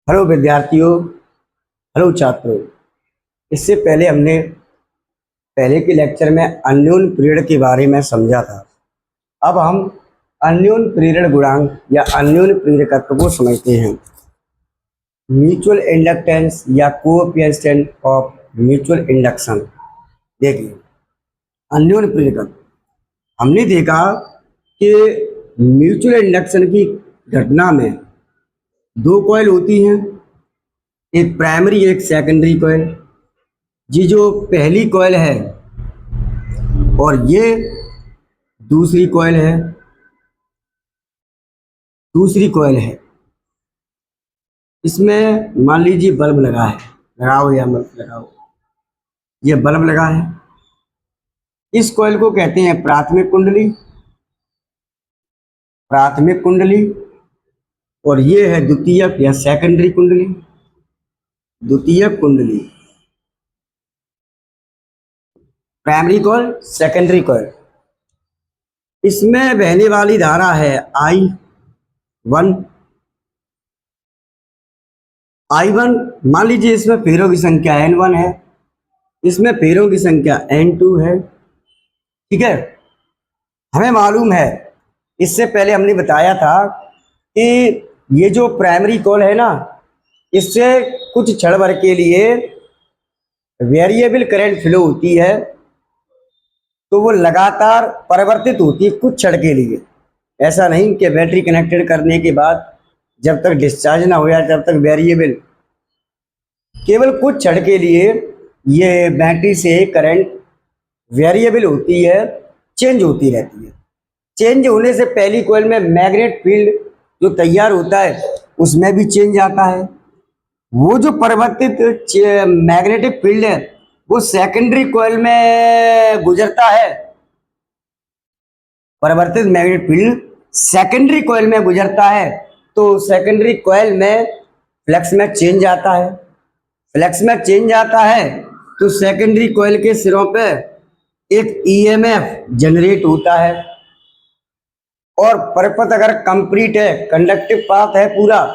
Hello विद्यार्थियों। Hello छात्रों। इससे पहले हमने पहले के लेक्चर में अन्योन पीरियड के बारे में समझा था। अब हम अन्योन पीरियड गुणांक या अन्योन प्रेरकत्व को समझते हैं। म्यूचुअल इंडक्टेंस या कोएफिशिएंट ऑफ म्यूचुअल इंडक्शन। देखिए, अन्योन प्रेरकत्व हमने देखा कि म्यूचुअल इंडक्शन की घटना में दो कॉइल होती हैं, एक प्राइमरी एक सेकेंडरी कॉइल। ये जो पहली कॉइल है और ये दूसरी कॉइल है, इसमें मान लीजिए बल्ब लगा है, लगाओ या मत लगाओ, ये बल्ब लगा है। इस कॉइल को कहते हैं प्राथमिक कुंडली और ये है द्वितीयक या सेकेंडरी कुंडली। द्वितीयक कुंडली, प्राइमरी कॉइल, सेकेंडरी कॉइल। इसमें बहने वाली धारा है I1। मान लीजिए इसमें फेरों की संख्या N1 है, इसमें फेरों की संख्या N2 है। ठीक है, हमें मालूम है, इससे पहले हमने बताया था कि ये जो प्राइमरी कॉइल है ना, इससे कुछ क्षण भर के लिए वेरिएबल करंट फ्लो होती है, तो वो लगातार परिवर्तित होती है कुछ क्षण के लिए। ऐसा नहीं कि बैटरी कनेक्टेड करने के बाद जब तक डिस्चार्ज ना हो जाए तब तक वेरिएबल, केवल कुछ क्षण के लिए ये बैटरी से करंट वेरिएबल होती है, चेंज होती रहती है। चेंज होने से पहली कॉइल में मैग्नेट फील्ड जो तैयार होता है उसमें भी चेंज आता है। वो जो परिवर्तित मैग्नेटिक फील्ड है वो सेकेंडरी कॉइल में गुजरता है। परिवर्तित मैग्नेटिक फील्ड सेकेंडरी कॉइल में गुजरता है, तो सेकेंडरी कॉइल में फ्लक्स में चेंज आता है। फ्लक्स में चेंज आता है तो सेकेंडरी कॉइल के सिरों पे एक ईएमएफ जनरेट होता है, और परिपथ अगर कंप्लीट है, कंडक्टिव पाथ है पूरा,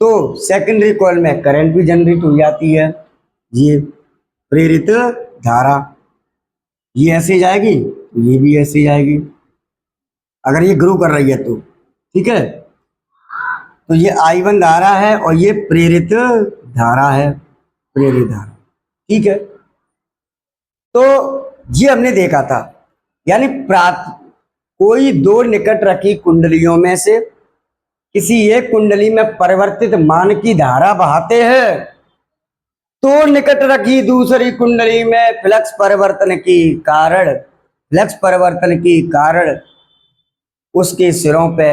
तो सेकेंडरी कॉइल में करंट भी जनरेट हो जाती है। ये प्रेरित धारा, ये ऐसे जाएगी, ये भी ऐसे जाएगी अगर ये ग्रो कर रही है तो। ठीक है, तो ये I1 धारा है और ये प्रेरित धारा है, प्रेरित धारा। ठीक है, तो ये हमने देखा था, यानी कोई दो निकट रखी कुंडलियों में से किसी एक कुंडली में परिवर्तित मान की धारा बहाते हैं, तो निकट रखी दूसरी कुंडली में फ्लक्स परिवर्तन के कारण उसके सिरों पे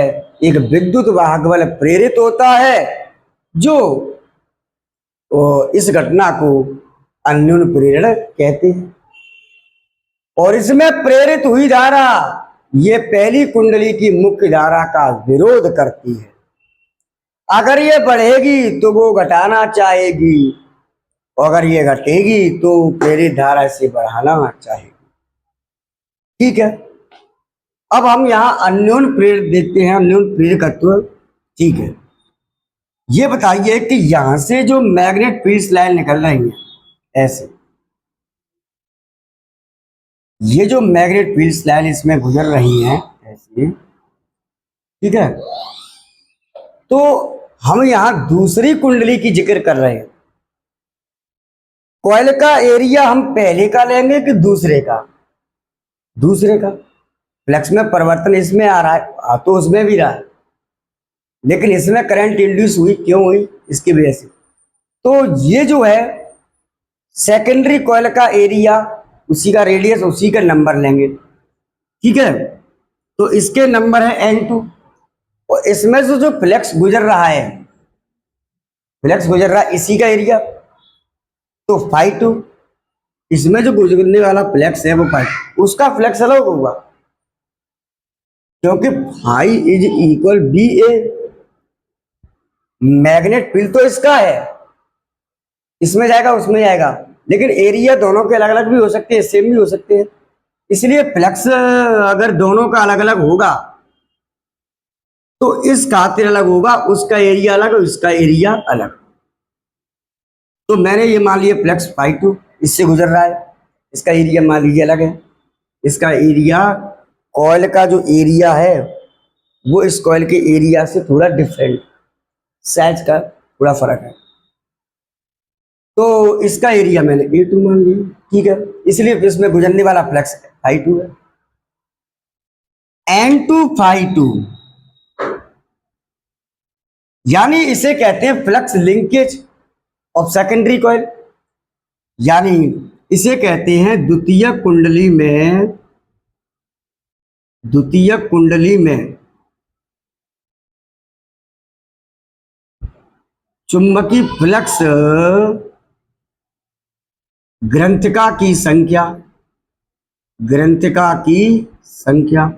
एक विद्युत वाहक बल प्रेरित होता है, जो इस घटना को अन्योन प्रेरण कहते हैं। और इसमें प्रेरित हुई धारा ये पहली कुंडली की मुख्य धारा का विरोध करती है। अगर ये बढ़ेगी तो वो घटाना चाहेगी, और अगर ये घटेगी तो प्रेरित धारा से बढ़ाना चाहेगी। ठीक है, अब हम यहाँ अन्योन प्रेरक देखते हैं, अन्योन प्रेरकत्व। ठीक है, ये बताइए कि यहां से जो मैग्नेट फील्ड लाइन निकल रही है, ऐसे ये जो मैग्नेट फील्ड लाइन इसमें गुजर रही है ऐसे। ठीक है, तो हम यहां दूसरी कुंडली की जिक्र कर रहे हैं। कॉइल का एरिया हम पहले का लेंगे कि दूसरे का? दूसरे का। फ्लक्स में परिवर्तन इसमें आ रहा है, तो उसमें भी रहा है, लेकिन इसमें करंट इंड्यूस हुई, क्यों हुई? इसकी वजह से। तो ये जो है सेकेंडरी कॉइल का एरिया, उसी का रेडियस, उसी का नंबर लेंगे। ठीक है, तो इसके नंबर है N2, और इसमें से जो फ्लक्स गुजर रहा है, इसी का एरिया, तो φ2। इसमें जो गुजरने वाला फ्लक्स है वो उसका फ्लक्स अलग होगा, क्योंकि phi is equal BA। Magnet field तो इसका है, इसमें जाएगा उसमें जाएगा, लेकिन एरिया दोनों के अलग अलग भी हो सकते हैं, सेम भी हो सकते हैं। इसलिए फ्लक्स अगर दोनों का अलग अलग होगा तो इस खातिर अलग होगा, उसका एरिया अलग और इसका एरिया अलग। तो मैंने ये मान लिया फ्लक्स φ2 इससे गुजर रहा है, इसका एरिया मान लीजिए अलग है, इसका एरिया कॉइल का जो एरिया है वो इस कॉइल के एरिया से थोड़ा डिफरेंट, साइज का थोड़ा फर्क है, तो इसका एरिया मैंने A2 मान लिया, ठीक है, इसलिए इसमें गुजरने वाला फ्लक्स φ2 है। N2 φ2 यानी इसे कहते हैं flux linkage of secondary coil, यानी इसे कहते हैं द्वितीय कुंडली में चुंबकीय फ्लक्स ग्रंथिका की संख्या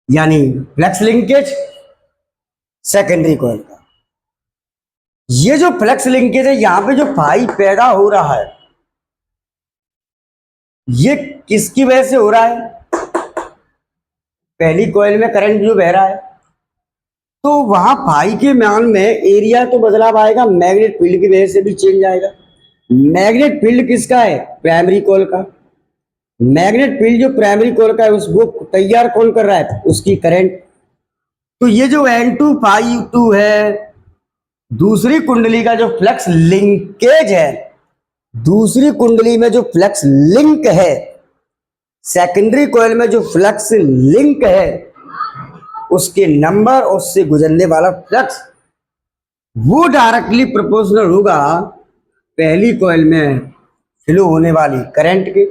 यानी फ्लक्स लिंकेज सेकेंडरी कॉइल का। ये जो फ्लक्स लिंकेज है, यहां पे जो फाई पैदा हो रहा है, ये किसकी वजह से हो रहा है? पहली कॉइल में करंट जो बह रहा है, तो वहां फाई के मान में एरिया तो बदलाव आएगा, मैग्नेट फील्ड की वजह से भी चेंज आएगा। मैग्नेट फील्ड किसका है? प्राइमरी कॉइल का। मैग्नेट फील्ड जो प्राइमरी कॉइल का है उसको तैयार कौन कर रहा है? उसकी करंट। तो ये जो N2 φ2 है, दूसरी कुंडली का जो फ्लक्स लिंकेज है, दूसरी कुंडली में जो फ्लक्स लिंक है, सेकेंडरी कॉइल में जो फ्लक्स लिंक है, उसके नंबर और उससे गुजरने वाला फ्लक्स वो डायरेक्टली प्रोपोर्शनल होगा पहली कॉइल में फ्लो होने वाली करंट के।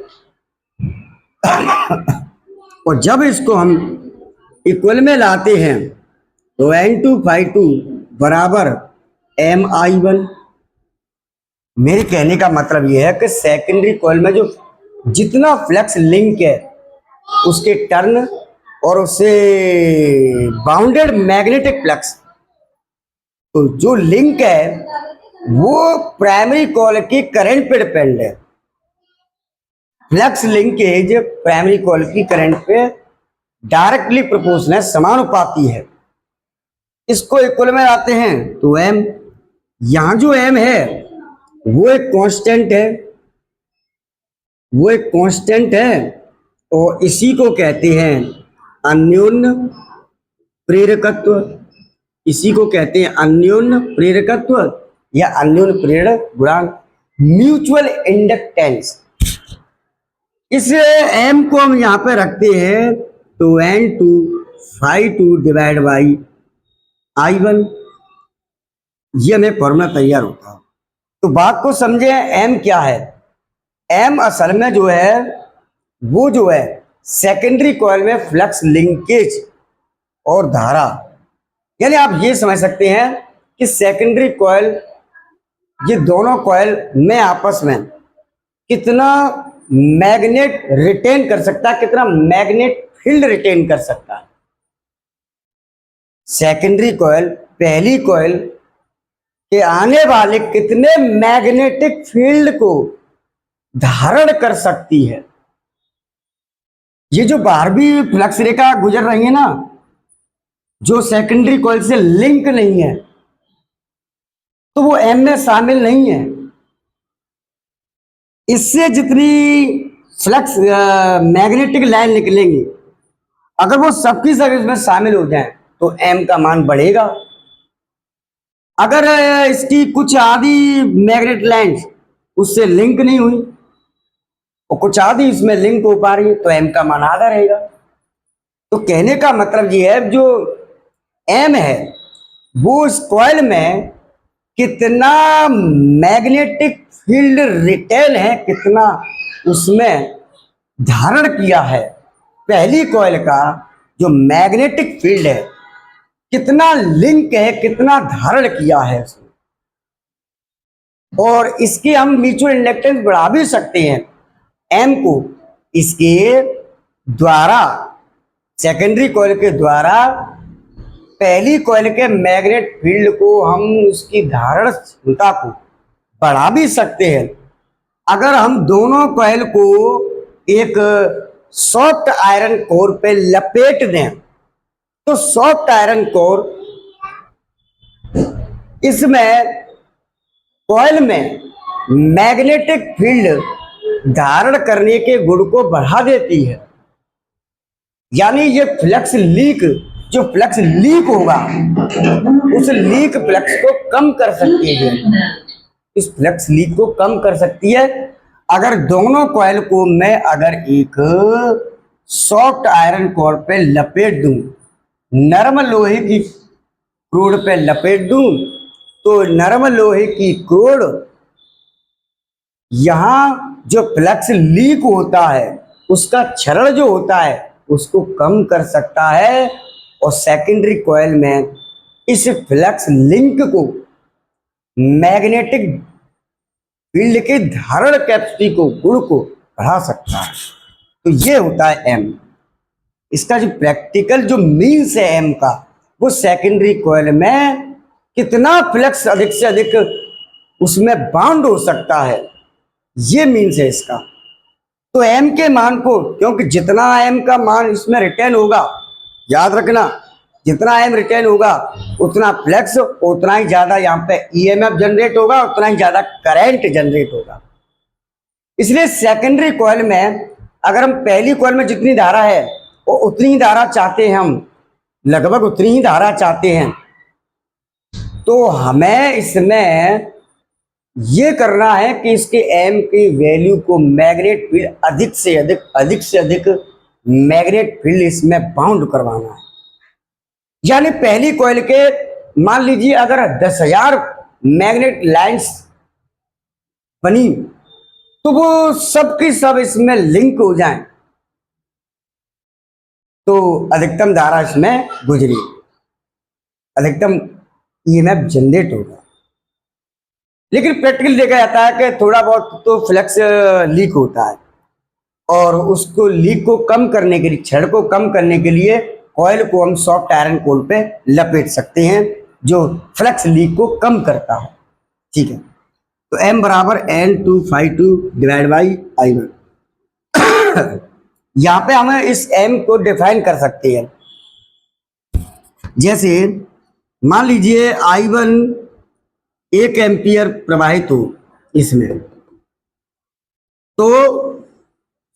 और जब इसको हम इक्वल में लाते हैं तो N2 φ2 बराबर MI1। मेरे कहने का मतलब यह है कि सेकेंडरी कॉइल में जो जितना फ्लक्स लिंक है उसके टर्न और उससे बाउंडेड मैग्नेटिक फ्लक्स, तो जो लिंक है वो प्राइमरी कॉइल की करंट पे डिपेंड है। फ्लक्स लिंकेज प्राइमरी कॉइल की करंट पे डायरेक्टली प्रोपोर्शनल है, समानुपाती है। इसको इक्वल में लाते हैं तो M, यहां जो M है वो एक कांस्टेंट है, और इसी को कहते हैं अन्योन्य प्रेरकत्व। इसी को कहते हैं अन्योन्य प्रेरकत्व या अन्योन्य प्रेरण गुणांक, म्यूचुअल इंडक्टेंस। इस M को हम यहां पे रखते हैं तो N2 φ2 डिवाइड बाई I1, ये हमें फॉर्मूला तैयार होता है। तो बात को समझे, M क्या है? M असल में जो है वो जो है सेकेंडरी कॉइल में फ्लक्स लिंकेज और धारा, यानी आप ये समझ सकते हैं कि सेकेंडरी कॉइल, ये दोनों कॉइल में आपस में कितना मैग्नेट रिटेन कर सकता है, कितना मैग्नेट फील्ड रिटेन कर सकता है। सेकेंडरी कॉइल पहली कॉइल के आने वाले कितने मैग्नेटिक फील्ड को धारण कर सकती है। ये जो बाहर भी फ्लक्स रेखा गुजर रही है ना, जो सेकेंडरी कॉइल से लिंक नहीं है, तो वो M में शामिल नहीं है। इससे जितनी फ्लक्स मैग्नेटिक लाइन निकलेंगी, अगर वो सबकी सब इसमें शामिल हो जाए तो M का मान बढ़ेगा। अगर इसकी कुछ आधी मैग्नेट लाइन उससे लिंक नहीं हुई और कुछ आधी इसमें लिंक हो पा रही है तो M का मान आधा रहेगा। तो कहने का मतलब ये है, जो M है वो इस कॉइल में कितना मैग्नेटिक फील्ड रिटेन है, कितना उसमें धारण किया है। पहली कॉइल का जो मैग्नेटिक फील्ड है, कितना लिंक है, कितना धारण किया है उसने। और इसके हम म्यूचुअल इंडक्टेंस बढ़ा भी सकते हैं M को, इसके द्वारा, सेकेंडरी कॉइल के द्वारा पहली कॉइल के मैग्नेट फील्ड को हम उसकी धारण क्षमता को बढ़ा भी सकते हैं। अगर हम दोनों कॉइल को एक सॉफ्ट आयरन कोर पे लपेट दें तो सॉफ्ट आयरन कोर इसमें कॉइल में मैग्नेटिक फील्ड धारण करने के गुण को बढ़ा देती है। यानी ये फ्लक्स लीक, जो फ्लक्स लीक होगा उस लीक फ्लक्स को कम कर सकती है, इस फ्लक्स लीक को कम कर सकती है। अगर दोनों कॉइल को मैं अगर एक सॉफ्ट आयरन कोर पे लपेट दूं, नरम लोहे की क्रोड पे लपेट दूं, तो नरम लोहे की क्रोड यहाँ जो फ्लक्स लीक होता है उसका क्षरण जो होता है उसको कम कर सकता है, और सेकेंडरी कॉइल में इस फ्लक्स लिंक को मैग्नेटिक फील्ड के धारण कैपेसिटी को, गुण को बढ़ा सकता है। तो ये होता है एम। इसका जो प्रैक्टिकल जो मीन्स है एम का, वो सेकेंडरी कॉइल में कितना फ्लक्स अधिक से अधिक उसमें बाउंड हो सकता है, ये मीन्स है इसका। तो एम के मान को, क्योंकि जितना एम का मान इसमें रिटेन होगा, याद रखना, जितना एम रिटेन होगा उतना फ्लक्स, उतना ही ज्यादा यहाँ पे ईएमएफ जनरेट होगा, उतना ही ज्यादा करंट जनरेट होगा। इसलिए सेकेंडरी कॉइल में अगर हम पहली कॉइल में जितनी धारा है वो उतनी ही धारा चाहते हैं, हम लगभग उतनी ही धारा चाहते हैं, तो हमें इसमें ये करना है कि इसके एम की वैल्यू को मैग्नेट फील्ड अधिक से अधिक मैग्नेट फील्ड इसमें बाउंड करवाना है। यानी पहली कॉइल के मान लीजिए अगर 10,000 मैग्नेट लाइंस बनी तो वो सब की सब इसमें लिंक हो जाएं, तो अधिकतम धारा इसमें गुजरी, अधिकतम ईएमएफ जनरेट होगा। लेकिन प्रैक्टिकल देखा जाता है कि थोड़ा बहुत तो फ्लक्स लीक होता है, और उसको लीक को कम करने के लिए, क्षण को कम करने के लिए कॉइल को हम सॉफ्ट आयरन कोर पे लपेट सकते हैं, जो फ्लक्स लीक को कम करता है। ठीक है, तो M बराबर N2/2 डिवाइड बाई I1। यहाँ पे हमें इस M को डिफाइन कर सकते हैं। जैसे मान लीजिए I1 1 एम्पियर प्रवाहित हो इसमें, तो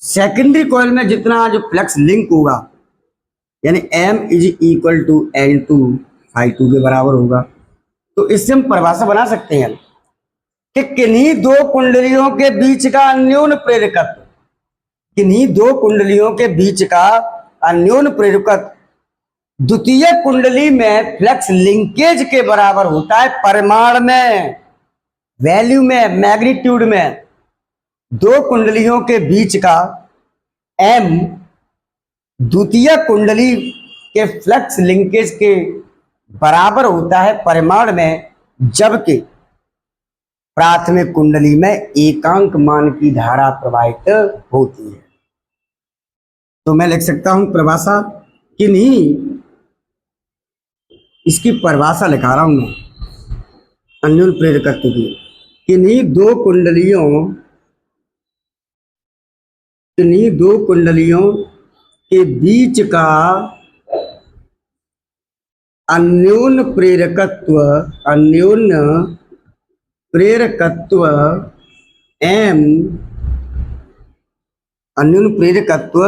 सेकेंडरी कॉइल में जितना जो फ्लक्स लिंक होगा, यानी M is equal to N2/2 के बराबर होगा। तो इससे हम परिभाषा बना सकते हैं कि किन्हीं दो कुंडलियों के बीच का अन्योन्य प्रेरकत्व, किन्हीं दो कुंडलियों के बीच का अन्योन्य प्रेरकत्व द्वितीय कुंडली में फ्लक्स लिंकेज के बराबर होता है परिमाण में, वैल्यू में, मैग्नीट्यूड में। दो कुंडलियों के बीच का M द्वितीय कुंडली के फ्लक्स लिंकेज के बराबर होता है परिमाण में, जबकि प्राथमिक कुंडली में एकांक मान की धारा प्रवाहित होती है। तो मैं लिख सकता हूं परिभाषा, किन्हीं, इसकी परिभाषा लिखा रहा हूं मैं अन्योन्य प्रेरकत्व की, किन्हीं दो कुंडलियों के बीच का अन्योन्य प्रेरकत्व M, अन्योन्य प्रेरकत्व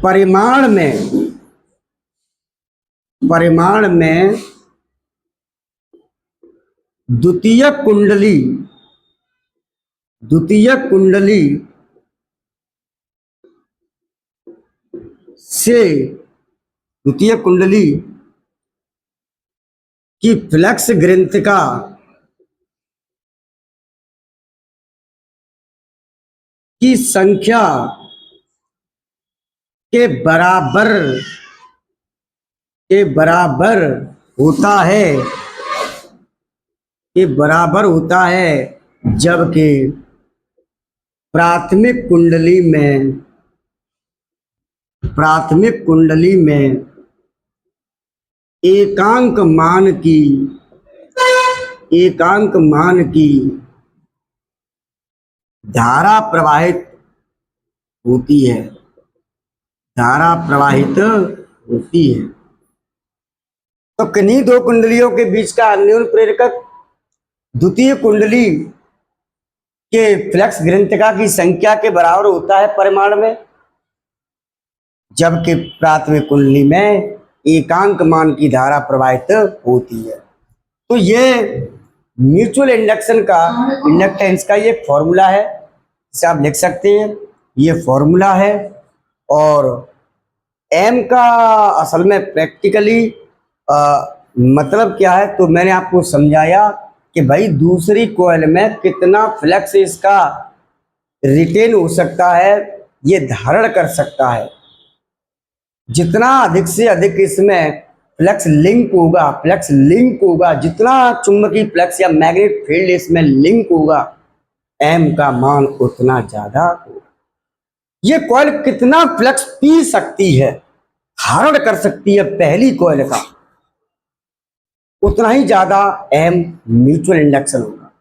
परिमाण में द्वितीय कुंडली से, द्वितीय कुंडली की फ्लक्स ग्रंथिका की संख्या के बराबर होता है, जबकि प्राथमिक कुंडली में एकांक मान की धारा प्रवाहित होती है, तो किन्हीं दो कुंडलियों के बीच का अन्योन्य प्रेरकत्व द्वितीय कुंडली के फ्लक्स ग्रंथिका की संख्या के बराबर होता है परिमाण में, जबकि प्राथमिक कुंडली में एकांक मान की धारा प्रवाहित होती है। तो ये म्यूचुअल इंडक्शन का इंडक्टेंस का ये फॉर्मूला है, इसे आप लिख सकते हैं, ये फॉर्मूला है। और एम का असल में प्रैक्टिकली मतलब क्या है, तो मैंने आपको समझाया कि भाई दूसरी कॉइल में कितना फ्लक्स इसका रिटेन हो सकता है, ये धारण कर सकता है। जितना अधिक से अधिक इसमें फ्लक्स लिंक होगा, जितना चुंबकीय फ्लक्स या मैग्नेटिक फील्ड इसमें लिंक होगा, एम का मान उतना ज्यादा होगा। ये कॉइल कितना फ्लक्स पी सकती है, धारण कर सकती है पहली कॉइल का, उतना ही ज्यादा एम म्यूचुअल इंडक्शन होगा।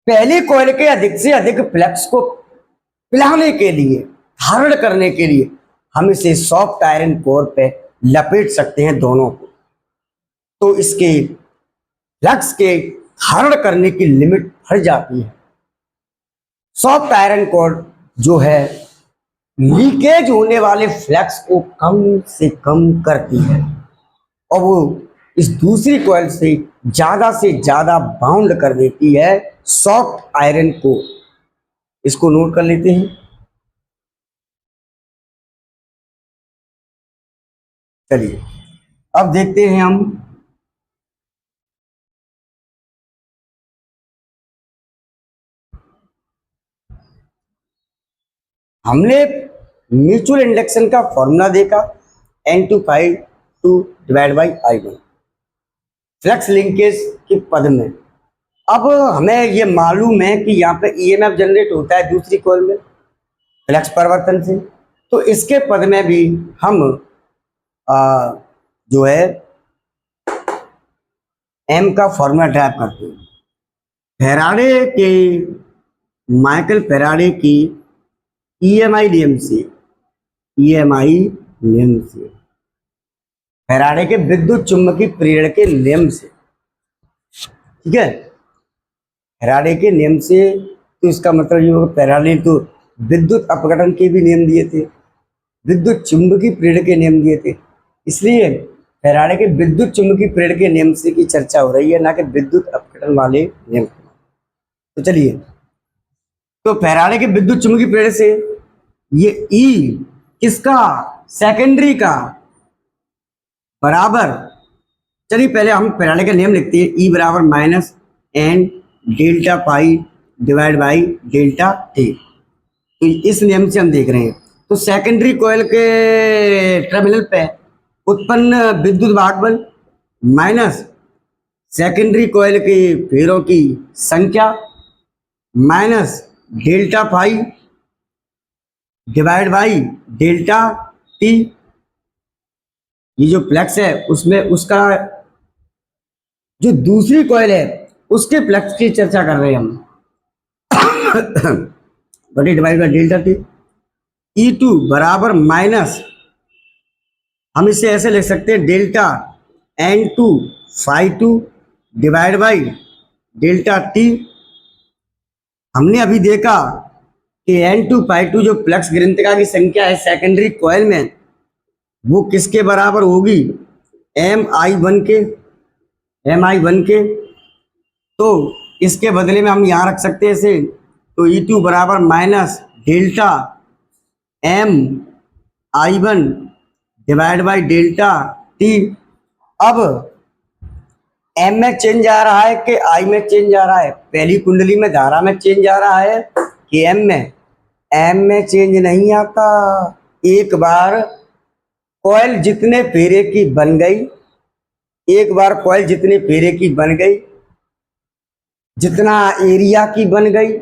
पहली कॉइल के अधिक से अधिक फ्लक्स को पिलाने के लिए, धारण करने के लिए हम इसे सॉफ्ट आयरन कोर पे लपेट सकते हैं दोनों को, तो इसके फ्लक्स के धारण करने की लिमिट बढ़ जाती है। सॉफ्ट आयरन कोर जो है लीकेज होने वाले फ्लक्स को कम से कम करती है, और वो इस दूसरी कॉइल से ज्यादा बाउंड कर देती है सॉफ्ट आयरन को। इसको नोट कर लेते हैं। चलिए अब देखते हैं हमने म्यूचुअल इंडक्शन का फॉर्मूला देखा, N2 divide by I1 flux linkage के पद में। अब हमें ये मालूम है कि यहाँ पे ईएमएफ जनरेट होता है दूसरी कॉइल में फ्लक्स परिवर्तन से, तो इसके पद में भी हम जो है एम का फॉर्मूला ड्राइव करते हैं। माइकल फेराडे की ईएमआई नियम से, फेराडे के विद्युत चुंबकीय प्रेरण के नियम से, ठीक है, फेराडे के नियम से, तो इसका मतलब ये होगा फेराडे तो विद्युत अपघटन के भी नियम दिए थे, विद्युत चुंबकीय प्रेरण के नियम दिए थे, इसलिए फेराडे के विद्युत चुंबकीय प्रेरण के नियम से की चर्चा हो रही है, ना कि विद्युत अपघटन वाले नियम। तो चलिए, तो फेराडे के विद्युत चुंबकीय प्रेरण से ये ई किसका, सेकेंडरी का, बराबर, चलिए पहले हम फेराडे का नियम लिखते हैं, ई बराबर minus N delta pi divide by delta t. तो इस नियम से हम देख रहे हैं, तो सेकेंडरी कॉइल के टर्मिनल पे उत्पन्न विद्युत भागबल माइनस सेकेंडरी कॉइल के फेरों की संख्या minus delta pi divide by delta T. ये जो फ्लक्स है उसमें उसका जो दूसरी कॉइल है उसके फ्लक्स की चर्चा कर रहे हैं हम, बड़ी divide by delta T. E2 बराबर माइनस, हम इसे ऐसे लिख सकते हैं, delta N2 phi2 divide by delta T. हमने अभी देखा कि N2 phi2 जो फ्लक्स ग्रंथिका की संख्या है सेकेंडरी कॉइल में, वो किसके बराबर होगी, Mi1 के। तो इसके बदले में हम यहाँ रख सकते हैं इसे, तो E2 बराबर minus delta Mi1 divide by delta T. अब एम में चेंज आ रहा है कि आई में चेंज आ रहा है, पहली कुंडली में धारा में चेंज आ रहा है कि एम में, एम में चेंज नहीं आता। एक बार कॉइल जितने फेरे की बन गई, जितना एरिया की बन गई,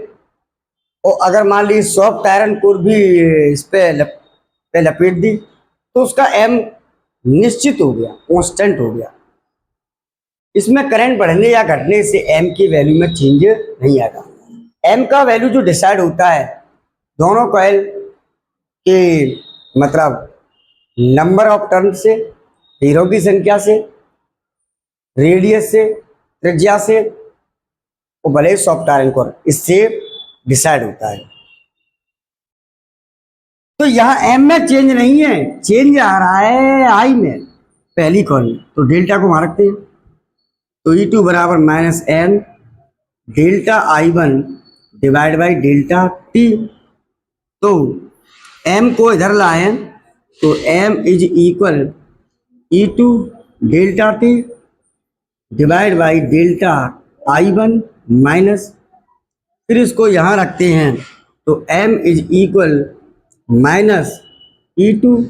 और अगर मान ली सॉफ्ट आयरन कोर भी इस पे लपेट दी, तो उसका एम निश्चित हो गया, कांस्टेंट हो गया। इसमें करंट बढ़ने या घटने से एम की वैल्यू में चेंज नहीं आएगा। एम का वैल्यू जो डिसाइड होता है दोनों कॉइल के मतलब नंबर ऑफ टर्न से, तीरों की संख्या से, रेडियस से, त्रिज्या से, वो भले सॉफ्ट आयरन कोर, इससे डिसाइड होता है। तो यहाँ एम में चेंज नहीं है, चेंज आ रहा है आई में, पहली कॉलम। तो डेल्टा को वहां रखते हैं, तो E2 बराबर minus N delta I1 divide by delta t. तो m को इधर लाए तो m is equal E2 delta t divide by delta I1 minus, फिर इसको यहाँ रखते हैं तो m is equal minus E2,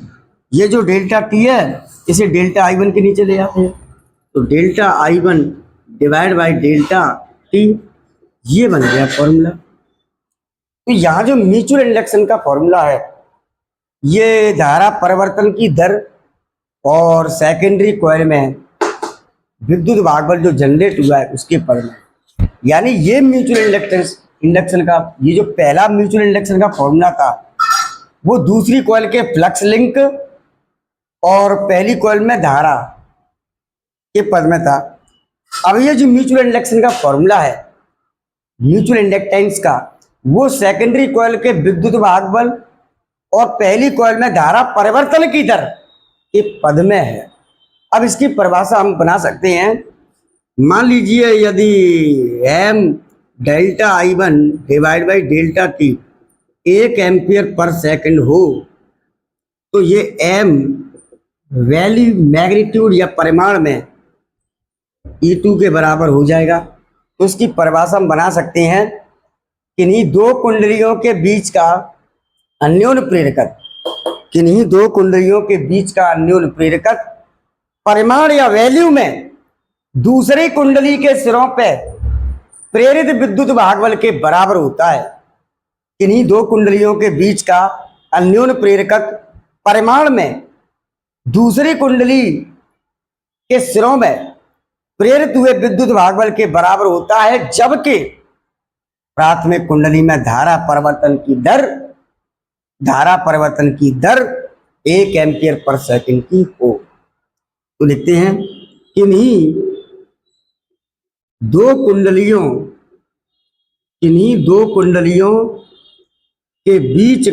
ये जो डेल्टा टी है इसे डेल्टा I1 के नीचे ले आते हैं, तो delta I1 divide by delta T, ये बन गया फॉर्मूला। तो यहाँ जो म्यूचुअल इंडक्शन का फॉर्मूला है, ये धारा परिवर्तन की दर और सेकेंडरी कॉइल में विद्युत भागबल जो जनरेट हुआ है उसके पद में, यानी ये म्यूचुअल इंडक्शन का, ये जो पहला म्यूचुअल इंडक्शन का फॉर्मूला था वो दूसरी कॉइल के फ्लक्स लिंक और पहली कॉइल में धारा के पद में था। अब ये जो म्यूचुअल इंडक्शन का फॉर्मूला है म्यूचुअल इंडक्टेंस का, वो सेकेंडरी कॉइल के विद्युत भागबल और पहली कॉइल में धारा परिवर्तन की दर के पद में है। अब इसकी परिभाषा हम बना सकते हैं, मान लीजिए यदि m delta I1 divide by delta T 1 ampere per second हो, तो ये m वैल्यू मैग्नीट्यूड या परिमाण में E2 के बराबर हो जाएगा। तो उसकी परिभाषा हम बना सकते हैं, किन्हीं दो कुंडलियों के बीच का अन्योन्य प्रेरकत्व, किन्हीं दो कुंडलियों के बीच का अन्योन्य प्रेरकत्व परिमाण या वैल्यू में दूसरी कुंडली के सिरों पे प्रेरित विद्युत भागबल के बराबर होता है। किन्हीं दो कुंडलियों के बीच का अन्योन्य प्रेरकत्व परिमाण में दूसरी कुंडली के सिरों में प्रेरित हुए विद्युत भागबल के बराबर होता है, जबकि प्राथमिक कुंडली में धारा परिवर्तन की दर 1 एम्पियर पर सेकंड की हो। तो लिखते हैं किन्हीं दो कुंडलियों के बीच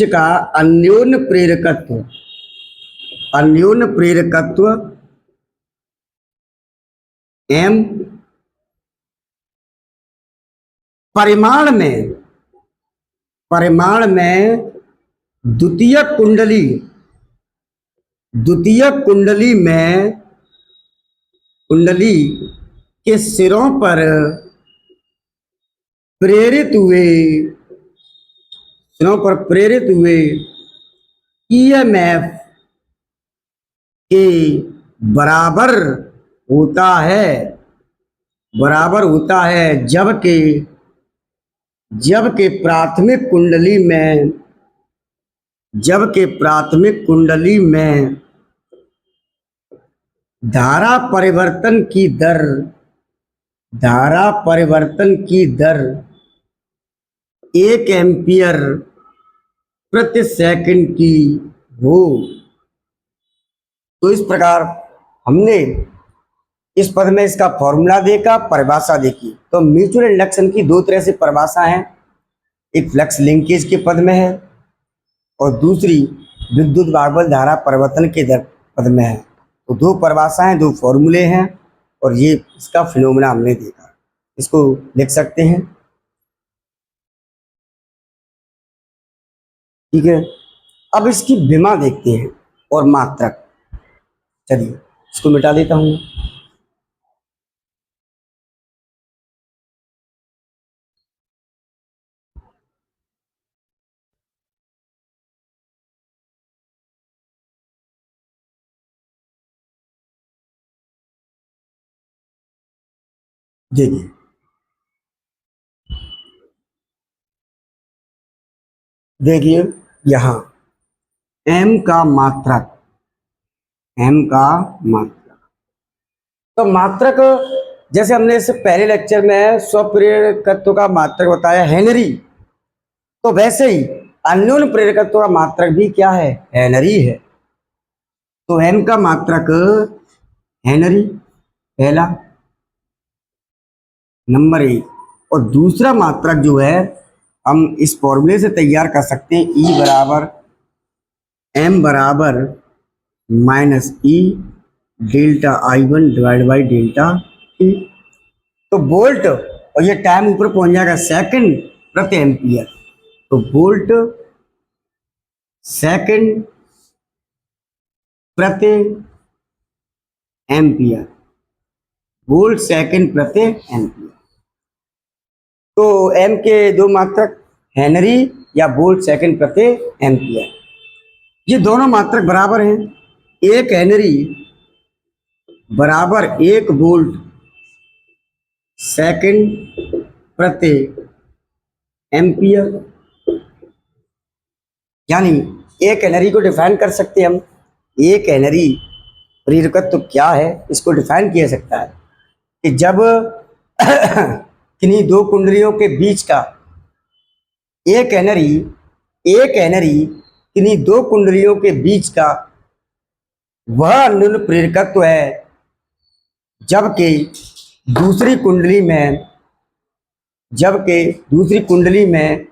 का अन्योन्य प्रेरकत्व M परिमाण में द्वितीय कुंडली के सिरों पर प्रेरित हुए EMF के बराबर होता है, जबकि प्राथमिक कुंडली में धारा परिवर्तन की दर 1 एम्पियर प्रति सेकंड की हो। तो इस प्रकार हमने इस पद में इसका फॉर्मूला देखा, परिभाषा देखी। तो म्यूचुअल इंडक्शन की दो तरह से परिभाषा है, एक फ्लक्स लिंकेज के पद में है और दूसरी विद्युत भागबल धारा परिवर्तन के दर पद में है। तो दो परिभाषाएं, दो फॉर्मूले हैं और ये इसका फिनोमेना हमने देखा, इसको लिख सकते हैं। ठीक है, अब इसकी विमा देखते हैं और मात्रक। चलिए इसको मिटा देता हूं। देखिए यहां m का मात्रक, तो मात्रक जैसे हमने इससे पहले लेक्चर में स्वप्रेरकत्व का मात्रक बताया हेनरी, तो वैसे ही अन्योन्य प्रेरकत्व का मात्रक भी क्या है, हेनरी है। तो m का मात्रक हेनरी पहला नंबर 1। और दूसरा मात्रक जो है हम इस फॉर्मूले से तैयार कर सकते हैं, E बराबर m बराबर minus E delta I1 divide by delta t. तो वोल्ट और ये टाइम ऊपर पहुंच जाएगा सेकंड प्रति एम्पियर। तो वोल्ट सेकंड प्रति एम्पियर, वोल्ट सेकंड प्रति एम्पियर। तो एम के दो मात्रक हेनरी या वोल्ट सेकंड प्रति एम्पियर, ये दोनों मात्रक बराबर हैं। एक हेनरी बराबर 1 वोल्ट सेकंड प्रति एम्पियर। यानी एक हेनरी को डिफाइन कर सकते हैं हम, एक हेनरी प्रेरकत्व क्या है इसको डिफाइन किया सकता है कि जब किन्हीं दो कुंडलियों के बीच का एक हेनरी किन्हीं दो कुंडलियों के बीच का वह अन्योन्य प्रेरकत्व है, जबकि दूसरी कुंडली में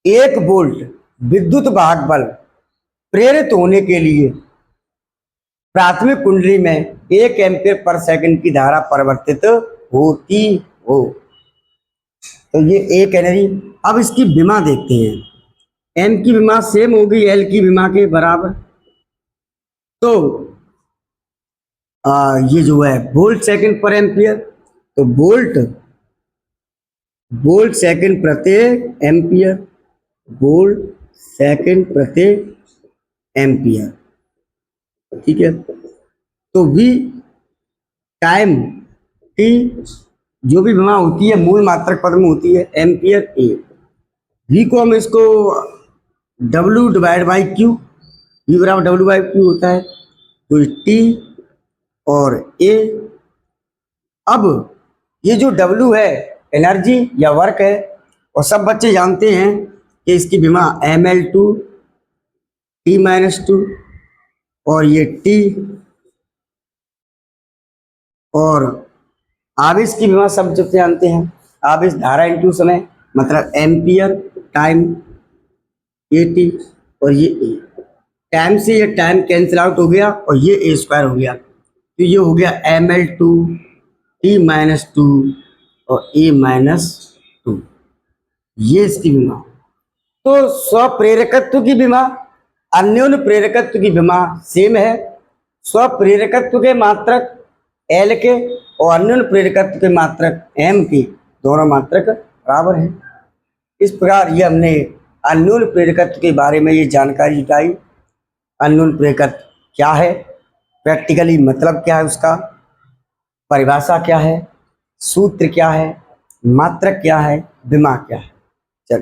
1 वोल्ट विद्युत वाहक बल प्रेरित होने के लिए प्राथमिक कुंडली में 1 एम्पीयर पर सेकंड की धारा परिवर्तित होती हो। तो ये एक हेनरी। अब इसकी विमा देखते हैं। एम की विमा सेम होगी एल की विमा के बराबर। तो ये जो है वोल्ट सेकंड पर एम्पियर, तो वोल्ट सेकंड प्रति एम्पियर, वोल्ट सेकंड प्रति एम्पियर, ठीक है। तो वी टाइम टी जो भी विमा होती है मूल मात्रक पद में होती है एम्पियर ए। वी को हम इसको W divide by q, V बराबर W बाई क्यू होता है, तो टी और ए। अब ये जो W है एनर्जी या वर्क है, और सब बच्चे जानते हैं कि इसकी विमा ml2 T-2 और ये T, और आवेश की विमा सब जब जानते हैं, आवेश धारा इंटू समय मतलब एम्पियर टाइम AT, और ये ए। टाइम से ये टाइम कैंसिल आउट हो गया और ये ए स्क्वायर हो गया, तो ये हो गया ml2 T-2 और A-2, ये इसकी विमा। तो स्वप्रेरकत्व की विमा अन्योन्य प्रेरकत्व की विमा सेम है। स्वप्रेरकत्व के मात्रक एल के और अन्योन्य प्रेरकत्व के मात्रक एम के दोनों मात्रक बराबर हैं। इस प्रकार ये हमने अन्योन्य प्रेरकत्व के बारे में ये जानकारी जुटाई। अन्योन्य प्रेरकत्व क्या है, प्रैक्टिकली मतलब क्या है, उसका परिभाषा क्या है, सूत्र क्या है, मात्रक क्या है, विमा क्या है। चल